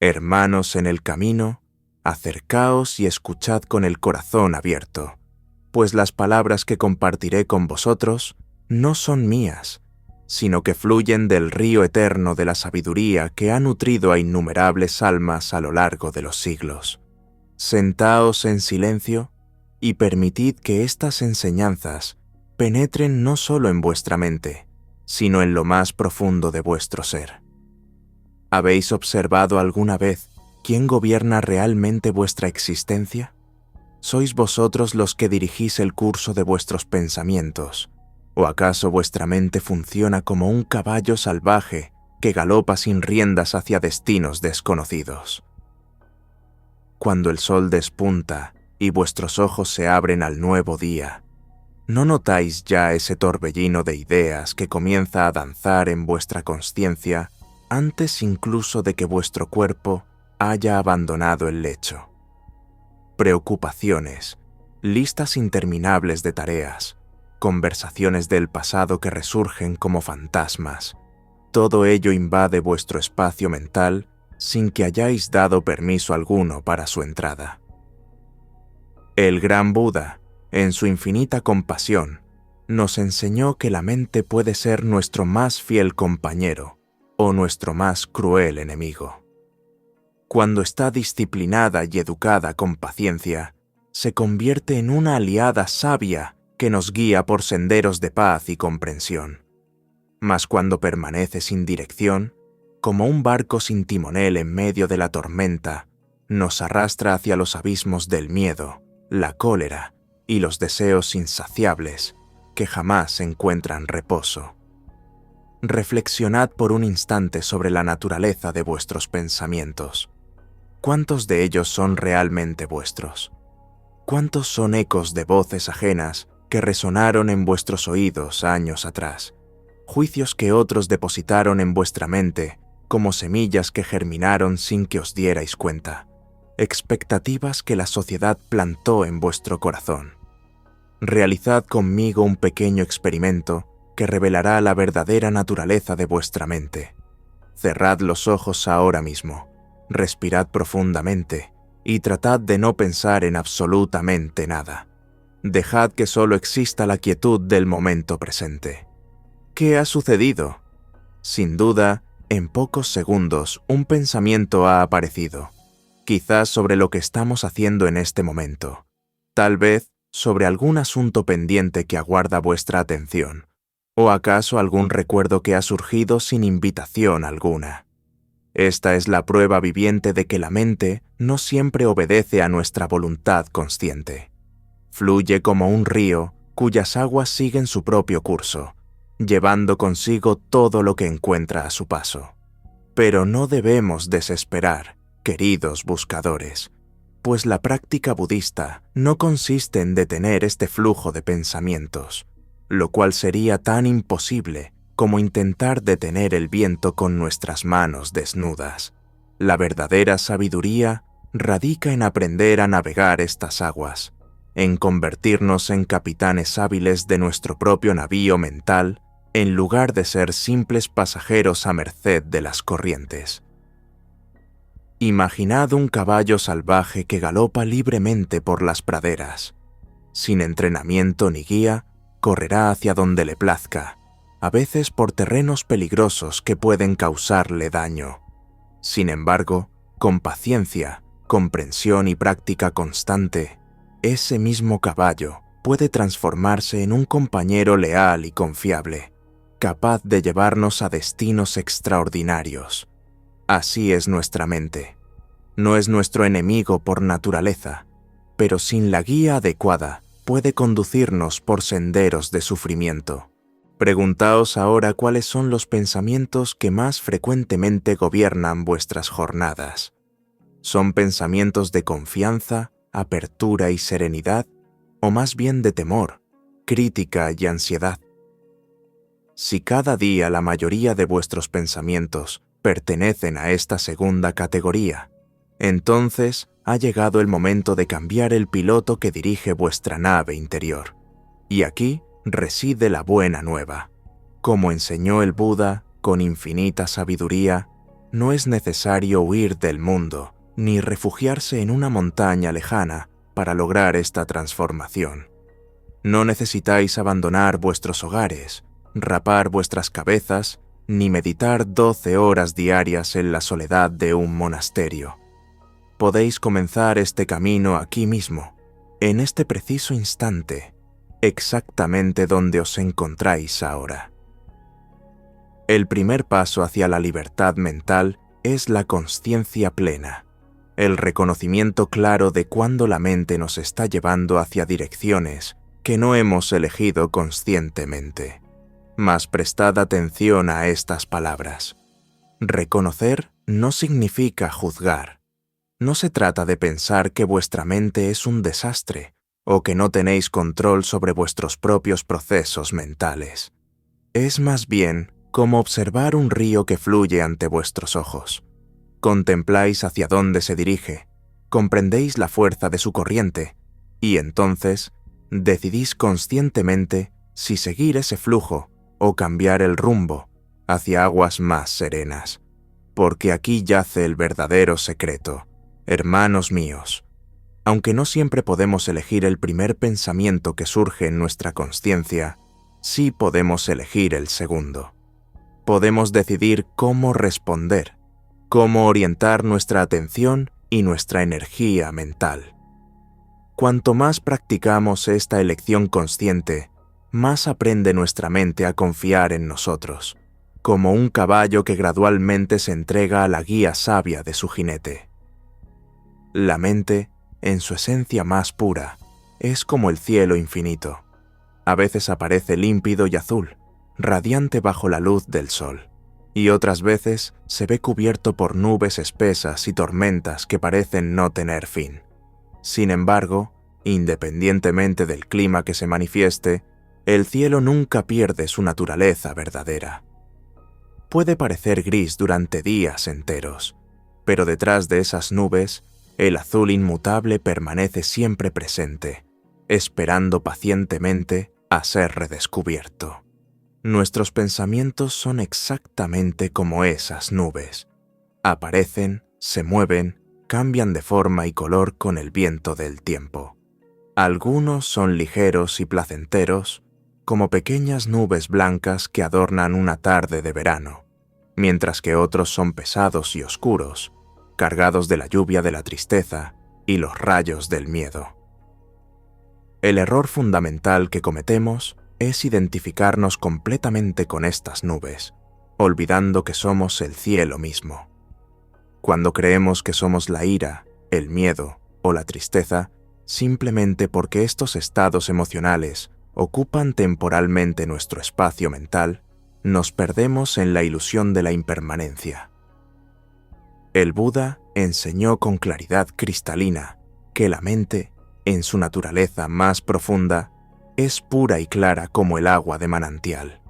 Hermanos en el camino, acercaos y escuchad con el corazón abierto, pues las palabras que compartiré con vosotros no son mías, sino que fluyen del río eterno de la sabiduría que ha nutrido a innumerables almas a lo largo de los siglos. Sentaos en silencio y permitid que estas enseñanzas penetren no solo en vuestra mente, sino en lo más profundo de vuestro ser. ¿Habéis observado alguna vez quién gobierna realmente vuestra existencia? ¿Sois vosotros los que dirigís el curso de vuestros pensamientos? ¿O acaso vuestra mente funciona como un caballo salvaje que galopa sin riendas hacia destinos desconocidos? Cuando el sol despunta y vuestros ojos se abren al nuevo día, ¿no notáis ya ese torbellino de ideas que comienza a danzar en vuestra consciencia antes incluso de que vuestro cuerpo haya abandonado el lecho? Preocupaciones, listas interminables de tareas, conversaciones del pasado que resurgen como fantasmas, todo ello invade vuestro espacio mental sin que hayáis dado permiso alguno para su entrada. El gran Buda, en su infinita compasión, nos enseñó que la mente puede ser nuestro más fiel compañero o nuestro más cruel enemigo. Cuando está disciplinada y educada con paciencia, se convierte en una aliada sabia que nos guía por senderos de paz y comprensión. Mas cuando permanece sin dirección, como un barco sin timonel en medio de la tormenta, nos arrastra hacia los abismos del miedo, la cólera y los deseos insaciables que jamás encuentran reposo. Reflexionad por un instante sobre la naturaleza de vuestros pensamientos. ¿Cuántos de ellos son realmente vuestros? ¿Cuántos son ecos de voces ajenas que resonaron en vuestros oídos años atrás? Juicios que otros depositaron en vuestra mente como semillas que germinaron sin que os dierais cuenta. Expectativas que la sociedad plantó en vuestro corazón. Realizad conmigo un pequeño experimento que revelará la verdadera naturaleza de vuestra mente. Cerrad los ojos ahora mismo, respirad profundamente y tratad de no pensar en absolutamente nada. Dejad que solo exista la quietud del momento presente. ¿Qué ha sucedido? Sin duda, en pocos segundos un pensamiento ha aparecido, quizás sobre lo que estamos haciendo en este momento, tal vez sobre algún asunto pendiente que aguarda vuestra atención, o acaso algún recuerdo que ha surgido sin invitación alguna. Esta es la prueba viviente de que la mente no siempre obedece a nuestra voluntad consciente. Fluye como un río cuyas aguas siguen su propio curso, llevando consigo todo lo que encuentra a su paso. Pero no debemos desesperar, queridos buscadores, pues la práctica budista no consiste en detener este flujo de pensamientos, lo cual sería tan imposible como intentar detener el viento con nuestras manos desnudas. La verdadera sabiduría radica en aprender a navegar estas aguas, en convertirnos en capitanes hábiles de nuestro propio navío mental, en lugar de ser simples pasajeros a merced de las corrientes. Imaginad un caballo salvaje que galopa libremente por las praderas. Sin entrenamiento ni guía, correrá hacia donde le plazca, a veces por terrenos peligrosos que pueden causarle daño. Sin embargo, con paciencia, comprensión y práctica constante, ese mismo caballo puede transformarse en un compañero leal y confiable, capaz de llevarnos a destinos extraordinarios. Así es nuestra mente. No es nuestro enemigo por naturaleza, pero sin la guía adecuada puede conducirnos por senderos de sufrimiento. Preguntaos ahora cuáles son los pensamientos que más frecuentemente gobiernan vuestras jornadas. ¿Son pensamientos de confianza, apertura y serenidad, o más bien de temor, crítica y ansiedad? Si cada día la mayoría de vuestros pensamientos pertenecen a esta segunda categoría, entonces ha llegado el momento de cambiar el piloto que dirige vuestra nave interior. Y aquí reside la buena nueva. Como enseñó el Buda con infinita sabiduría, no es necesario huir del mundo ni refugiarse en una montaña lejana para lograr esta transformación. No necesitáis abandonar vuestros hogares, rapar vuestras cabezas, ni meditar 12 horas diarias en la soledad de un monasterio. Podéis comenzar este camino aquí mismo, en este preciso instante, exactamente donde os encontráis ahora. El primer paso hacia la libertad mental es la consciencia plena, el reconocimiento claro de cuándo la mente nos está llevando hacia direcciones que no hemos elegido conscientemente. Mas prestad atención a estas palabras. Reconocer no significa juzgar. No se trata de pensar que vuestra mente es un desastre o que no tenéis control sobre vuestros propios procesos mentales. Es más bien como observar un río que fluye ante vuestros ojos. Contempláis hacia dónde se dirige, comprendéis la fuerza de su corriente y entonces decidís conscientemente si seguir ese flujo o cambiar el rumbo hacia aguas más serenas. Porque aquí yace el verdadero secreto, hermanos míos. Aunque no siempre podemos elegir el primer pensamiento que surge en nuestra consciencia, sí podemos elegir el segundo. Podemos decidir cómo responder, cómo orientar nuestra atención y nuestra energía mental. Cuanto más practicamos esta elección consciente, más aprende nuestra mente a confiar en nosotros, como un caballo que gradualmente se entrega a la guía sabia de su jinete. La mente, en su esencia más pura, es como el cielo infinito. A veces aparece límpido y azul, radiante bajo la luz del sol, y otras veces se ve cubierto por nubes espesas y tormentas que parecen no tener fin. Sin embargo, independientemente del clima que se manifieste, el cielo nunca pierde su naturaleza verdadera. Puede parecer gris durante días enteros, pero detrás de esas nubes, el azul inmutable permanece siempre presente, esperando pacientemente a ser redescubierto. Nuestros pensamientos son exactamente como esas nubes. Aparecen, se mueven, cambian de forma y color con el viento del tiempo. Algunos son ligeros y placenteros, como pequeñas nubes blancas que adornan una tarde de verano, mientras que otros son pesados y oscuros, cargados de la lluvia de la tristeza y los rayos del miedo. El error fundamental que cometemos es identificarnos completamente con estas nubes, olvidando que somos el cielo mismo. Cuando creemos que somos la ira, el miedo o la tristeza, simplemente porque estos estados emocionales ocupan temporalmente nuestro espacio mental, nos perdemos en la ilusión de la impermanencia. El Buda enseñó con claridad cristalina que la mente, en su naturaleza más profunda, es pura y clara como el agua de manantial.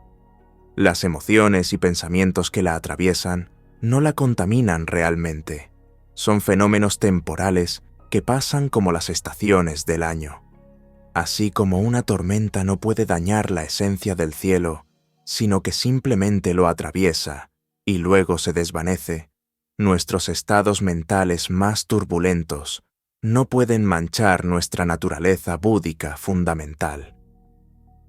Las emociones y pensamientos que la atraviesan no la contaminan realmente. Son fenómenos temporales que pasan como las estaciones del año. Así como una tormenta no puede dañar la esencia del cielo, sino que simplemente lo atraviesa y luego se desvanece, nuestros estados mentales más turbulentos no pueden manchar nuestra naturaleza búdica fundamental.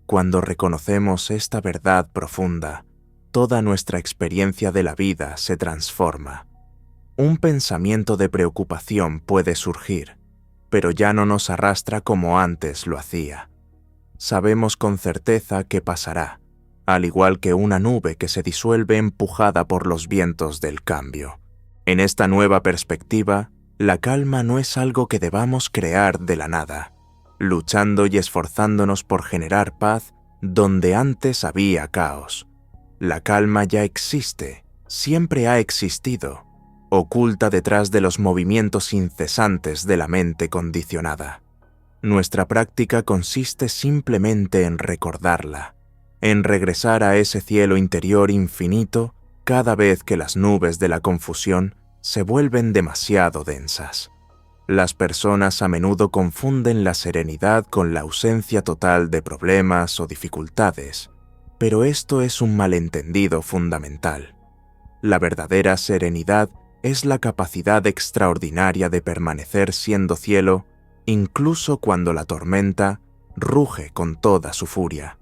Cuando reconocemos esta verdad profunda, toda nuestra experiencia de la vida se transforma. Un pensamiento de preocupación puede surgir, pero ya no nos arrastra como antes lo hacía. Sabemos con certeza que pasará, al igual que una nube que se disuelve empujada por los vientos del cambio. En esta nueva perspectiva, la calma no es algo que debamos crear de la nada, luchando y esforzándonos por generar paz donde antes había caos. La calma ya existe, siempre ha existido, oculta detrás de los movimientos incesantes de la mente condicionada. Nuestra práctica consiste simplemente en recordarla, en regresar a ese cielo interior infinito cada vez que las nubes de la confusión se vuelven demasiado densas. Las personas a menudo confunden la serenidad con la ausencia total de problemas o dificultades, pero esto es un malentendido fundamental. La verdadera serenidad es la capacidad extraordinaria de permanecer siendo cielo incluso cuando la tormenta ruge con toda su furia.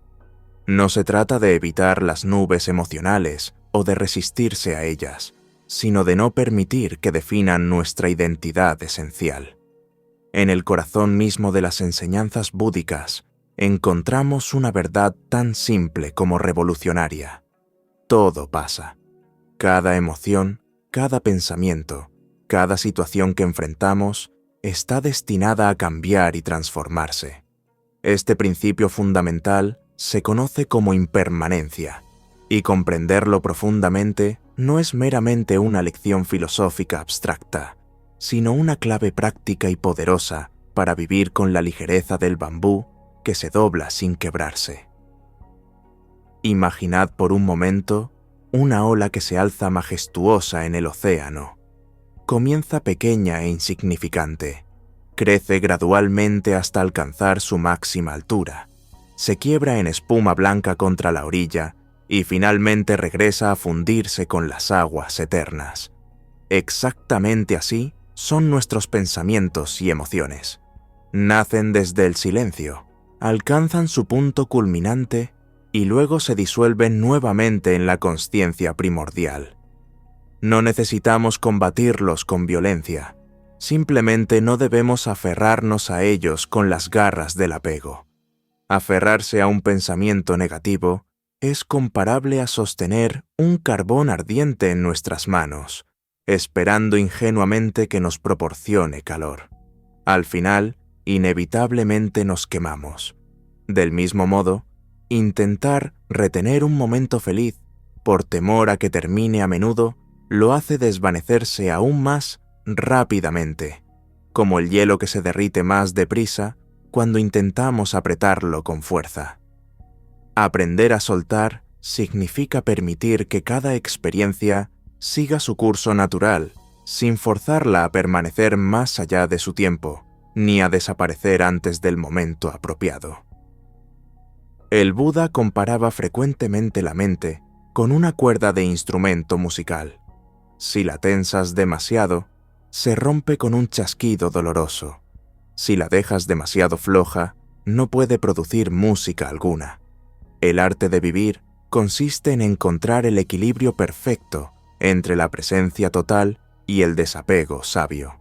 No se trata de evitar las nubes emocionales o de resistirse a ellas, sino de no permitir que definan nuestra identidad esencial. En el corazón mismo de las enseñanzas búdicas encontramos una verdad tan simple como revolucionaria. Todo pasa. Cada emoción, cada pensamiento, cada situación que enfrentamos está destinada a cambiar y transformarse. Este principio fundamental se conoce como impermanencia, y comprenderlo profundamente no es meramente una lección filosófica abstracta, sino una clave práctica y poderosa para vivir con la ligereza del bambú que se dobla sin quebrarse. Imaginad por un momento una ola que se alza majestuosa en el océano. Comienza pequeña e insignificante, crece gradualmente hasta alcanzar su máxima altura, se quiebra en espuma blanca contra la orilla y finalmente regresa a fundirse con las aguas eternas. Exactamente así son nuestros pensamientos y emociones. Nacen desde el silencio, alcanzan su punto culminante y luego se disuelven nuevamente en la consciencia primordial. No necesitamos combatirlos con violencia, simplemente no debemos aferrarnos a ellos con las garras del apego. Aferrarse a un pensamiento negativo es comparable a sostener un carbón ardiente en nuestras manos, esperando ingenuamente que nos proporcione calor. Al final, inevitablemente nos quemamos. Del mismo modo, intentar retener un momento feliz por temor a que termine a menudo lo hace desvanecerse aún más rápidamente, como el hielo que se derrite más deprisa cuando intentamos apretarlo con fuerza. Aprender a soltar significa permitir que cada experiencia siga su curso natural, sin forzarla a permanecer más allá de su tiempo, ni a desaparecer antes del momento apropiado. El Buda comparaba frecuentemente la mente con una cuerda de instrumento musical. Si la tensas demasiado, se rompe con un chasquido doloroso. Si la dejas demasiado floja, no puede producir música alguna. El arte de vivir consiste en encontrar el equilibrio perfecto entre la presencia total y el desapego sabio.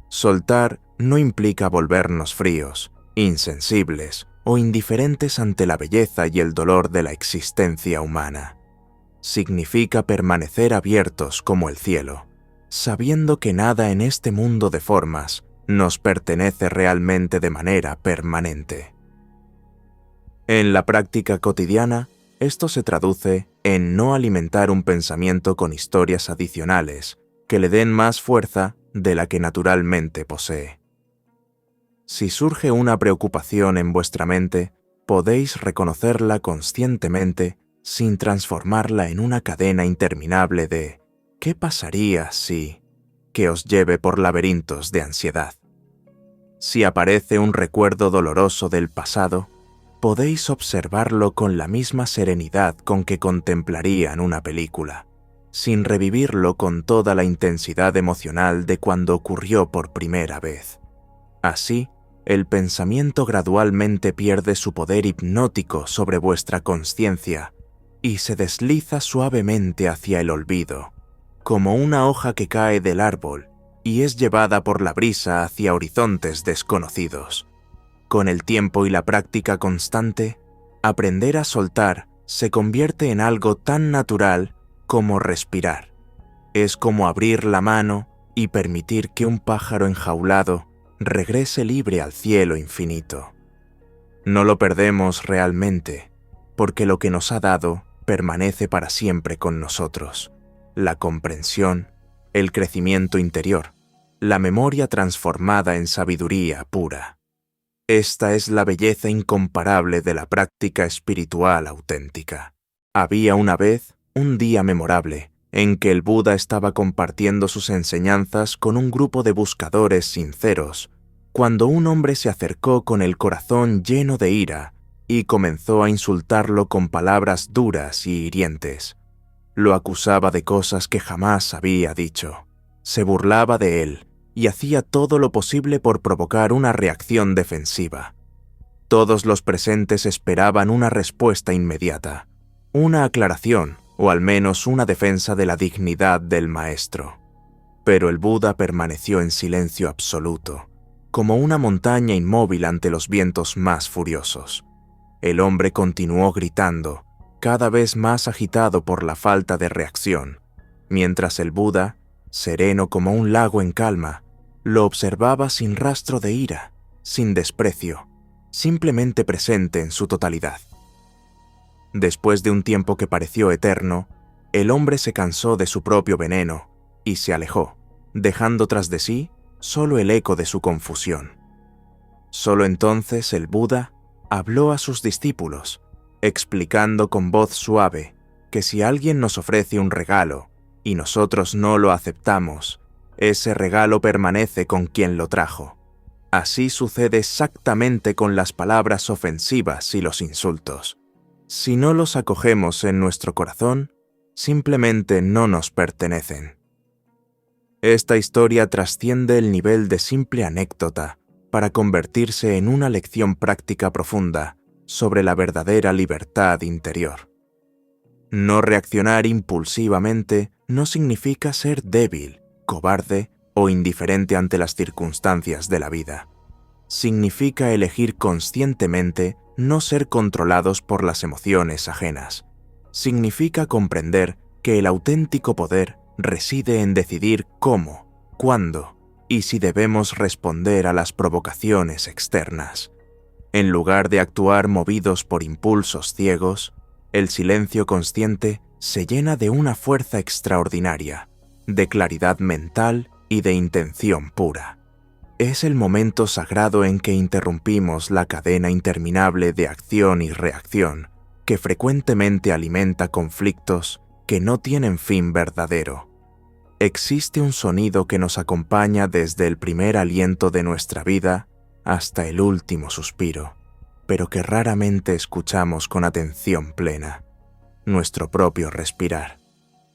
Soltar no implica volvernos fríos, insensibles o indiferentes ante la belleza y el dolor de la existencia humana. Significa permanecer abiertos como el cielo, sabiendo que nada en este mundo de formas nos pertenece realmente de manera permanente. En la práctica cotidiana, esto se traduce en no alimentar un pensamiento con historias adicionales que le den más fuerza de la que naturalmente posee. Si surge una preocupación en vuestra mente, podéis reconocerla conscientemente sin transformarla en una cadena interminable de ¿qué pasaría si? Que os lleve por laberintos de ansiedad. Si aparece un recuerdo doloroso del pasado, podéis observarlo con la misma serenidad con que contemplarían una película, sin revivirlo con toda la intensidad emocional de cuando ocurrió por primera vez. Así, el pensamiento gradualmente pierde su poder hipnótico sobre vuestra consciencia y se desliza suavemente hacia el olvido, como una hoja que cae del árbol y es llevada por la brisa hacia horizontes desconocidos. Con el tiempo y la práctica constante, aprender a soltar se convierte en algo tan natural como respirar. Es como abrir la mano y permitir que un pájaro enjaulado regrese libre al cielo infinito. No lo perdemos realmente, porque lo que nos ha dado permanece para siempre con nosotros. La comprensión, el crecimiento interior, la memoria transformada en sabiduría pura. Esta es la belleza incomparable de la práctica espiritual auténtica. Había una vez un día memorable en que el Buda estaba compartiendo sus enseñanzas con un grupo de buscadores sinceros, cuando un hombre se acercó con el corazón lleno de ira y comenzó a insultarlo con palabras duras y hirientes. Lo acusaba de cosas que jamás había dicho. Se burlaba de él y hacía todo lo posible por provocar una reacción defensiva. Todos los presentes esperaban una respuesta inmediata, una aclaración o al menos una defensa de la dignidad del maestro. Pero el Buda permaneció en silencio absoluto, como una montaña inmóvil ante los vientos más furiosos. El hombre continuó gritando, cada vez más agitado por la falta de reacción, mientras el Buda, sereno como un lago en calma, lo observaba sin rastro de ira, sin desprecio, simplemente presente en su totalidad. Después de un tiempo que pareció eterno, el hombre se cansó de su propio veneno y se alejó, dejando tras de sí solo el eco de su confusión. Solo entonces el Buda habló a sus discípulos, explicando con voz suave que si alguien nos ofrece un regalo y nosotros no lo aceptamos, ese regalo permanece con quien lo trajo. Así sucede exactamente con las palabras ofensivas y los insultos. Si no los acogemos en nuestro corazón, simplemente no nos pertenecen. Esta historia trasciende el nivel de simple anécdota para convertirse en una lección práctica profunda sobre la verdadera libertad interior. No reaccionar impulsivamente no significa ser débil, cobarde o indiferente ante las circunstancias de la vida. Significa elegir conscientemente no ser controlados por las emociones ajenas. Significa comprender que el auténtico poder reside en decidir cómo, cuándo y si debemos responder a las provocaciones externas. En lugar de actuar movidos por impulsos ciegos, el silencio consciente se llena de una fuerza extraordinaria, de claridad mental y de intención pura. Es el momento sagrado en que interrumpimos la cadena interminable de acción y reacción que frecuentemente alimenta conflictos que no tienen fin verdadero. Existe un sonido que nos acompaña desde el primer aliento de nuestra vida hasta el último suspiro, pero que raramente escuchamos con atención plena: nuestro propio respirar.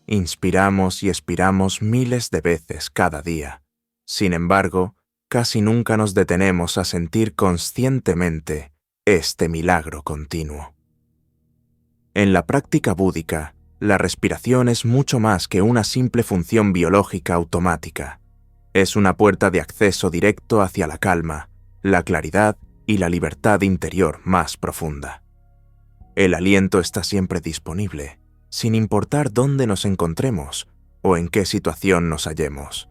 Inspiramos y expiramos miles de veces cada día. Sin embargo, casi nunca nos detenemos a sentir conscientemente este milagro continuo. En la práctica búdica, la respiración es mucho más que una simple función biológica automática. Es una puerta de acceso directo hacia la calma, la claridad y la libertad interior más profunda. El aliento está siempre disponible, sin importar dónde nos encontremos o en qué situación nos hallemos.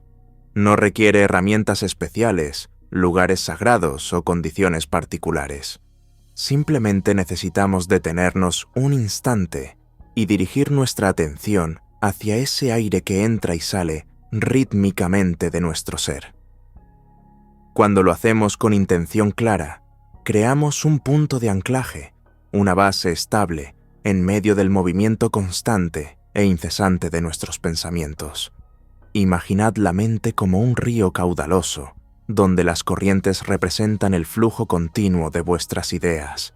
No requiere herramientas especiales, lugares sagrados o condiciones particulares. Simplemente necesitamos detenernos un instante y dirigir nuestra atención hacia ese aire que entra y sale rítmicamente de nuestro ser. Cuando lo hacemos con intención clara, creamos un punto de anclaje, una base estable en medio del movimiento constante e incesante de nuestros pensamientos. Imaginad la mente como un río caudaloso, donde las corrientes representan el flujo continuo de vuestras ideas.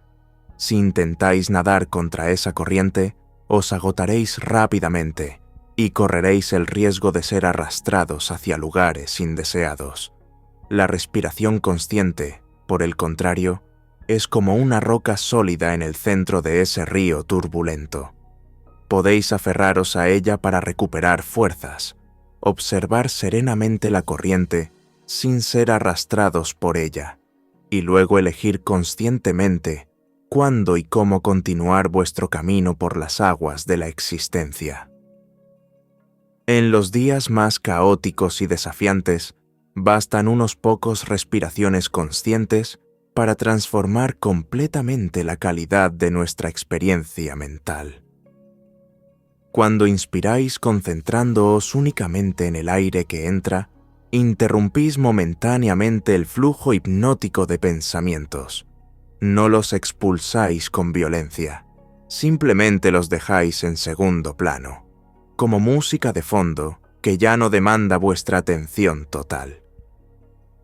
Si intentáis nadar contra esa corriente, os agotaréis rápidamente y correréis el riesgo de ser arrastrados hacia lugares indeseados. La respiración consciente, por el contrario, es como una roca sólida en el centro de ese río turbulento. Podéis aferraros a ella para recuperar fuerzas, observar serenamente la corriente sin ser arrastrados por ella, y luego elegir conscientemente cuándo y cómo continuar vuestro camino por las aguas de la existencia. En los días más caóticos y desafiantes, bastan unos pocos respiraciones conscientes para transformar completamente la calidad de nuestra experiencia mental. Cuando inspiráis concentrándoos únicamente en el aire que entra, interrumpís momentáneamente el flujo hipnótico de pensamientos. No los expulsáis con violencia, simplemente los dejáis en segundo plano, como música de fondo que ya no demanda vuestra atención total.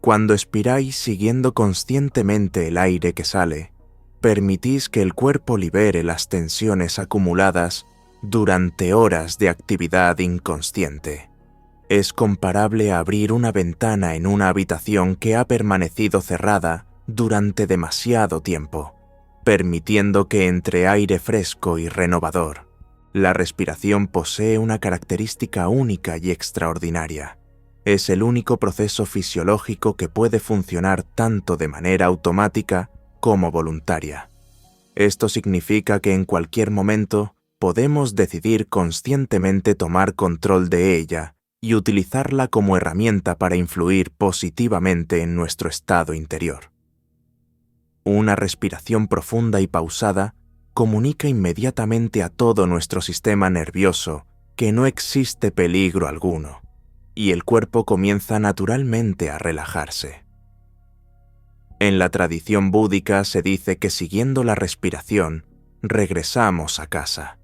Cuando expiráis siguiendo conscientemente el aire que sale, permitís que el cuerpo libere las tensiones acumuladas durante horas de actividad inconsciente. Es comparable a abrir una ventana en una habitación que ha permanecido cerrada durante demasiado tiempo, permitiendo que entre aire fresco y renovador. La respiración posee una característica única y extraordinaria. Es el único proceso fisiológico que puede funcionar tanto de manera automática como voluntaria. Esto significa que en cualquier momento podemos decidir conscientemente tomar control de ella y utilizarla como herramienta para influir positivamente en nuestro estado interior. Una respiración profunda y pausada comunica inmediatamente a todo nuestro sistema nervioso que no existe peligro alguno, y el cuerpo comienza naturalmente a relajarse. En la tradición búdica se dice que siguiendo la respiración, regresamos a casa.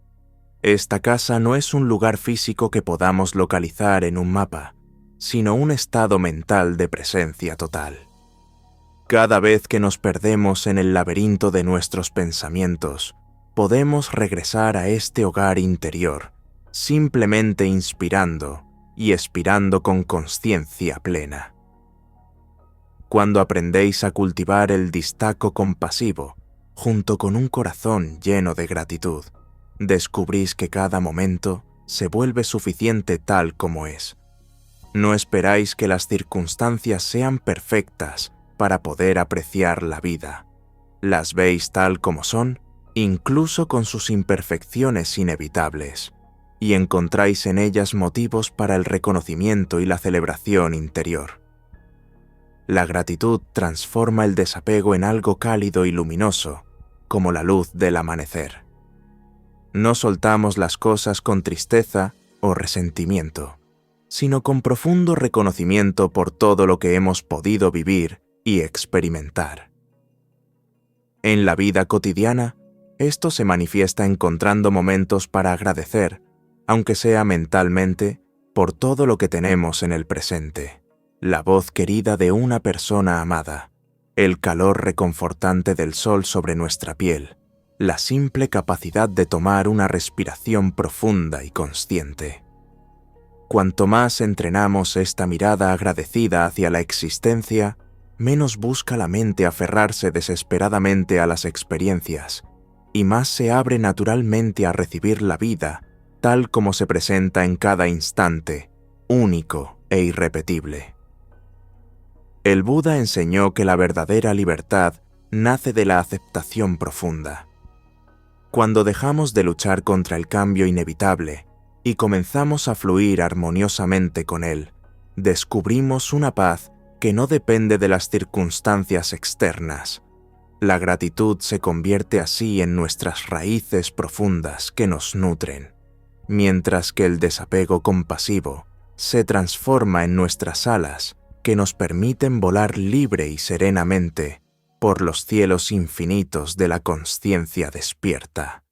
Esta casa no es un lugar físico que podamos localizar en un mapa, sino un estado mental de presencia total. Cada vez que nos perdemos en el laberinto de nuestros pensamientos, podemos regresar a este hogar interior, simplemente inspirando y expirando con consciencia plena. Cuando aprendéis a cultivar el distaco compasivo, junto con un corazón lleno de gratitud, descubrís que cada momento se vuelve suficiente tal como es. No esperáis que las circunstancias sean perfectas para poder apreciar la vida. Las veis tal como son, incluso con sus imperfecciones inevitables, y encontráis en ellas motivos para el reconocimiento y la celebración interior. La gratitud transforma el desapego en algo cálido y luminoso, como la luz del amanecer. No soltamos las cosas con tristeza o resentimiento, sino con profundo reconocimiento por todo lo que hemos podido vivir y experimentar. En la vida cotidiana, esto se manifiesta encontrando momentos para agradecer, aunque sea mentalmente, por todo lo que tenemos en el presente. La voz querida de una persona amada, el calor reconfortante del sol sobre nuestra piel, la simple capacidad de tomar una respiración profunda y consciente. Cuanto más entrenamos esta mirada agradecida hacia la existencia, menos busca la mente aferrarse desesperadamente a las experiencias, y más se abre naturalmente a recibir la vida tal como se presenta en cada instante, único e irrepetible. El Buda enseñó que la verdadera libertad nace de la aceptación profunda. Cuando dejamos de luchar contra el cambio inevitable y comenzamos a fluir armoniosamente con él, descubrimos una paz que no depende de las circunstancias externas. La gratitud se convierte así en nuestras raíces profundas que nos nutren, mientras que el desapego compasivo se transforma en nuestras alas que nos permiten volar libre y serenamente por los cielos infinitos de la consciencia despierta.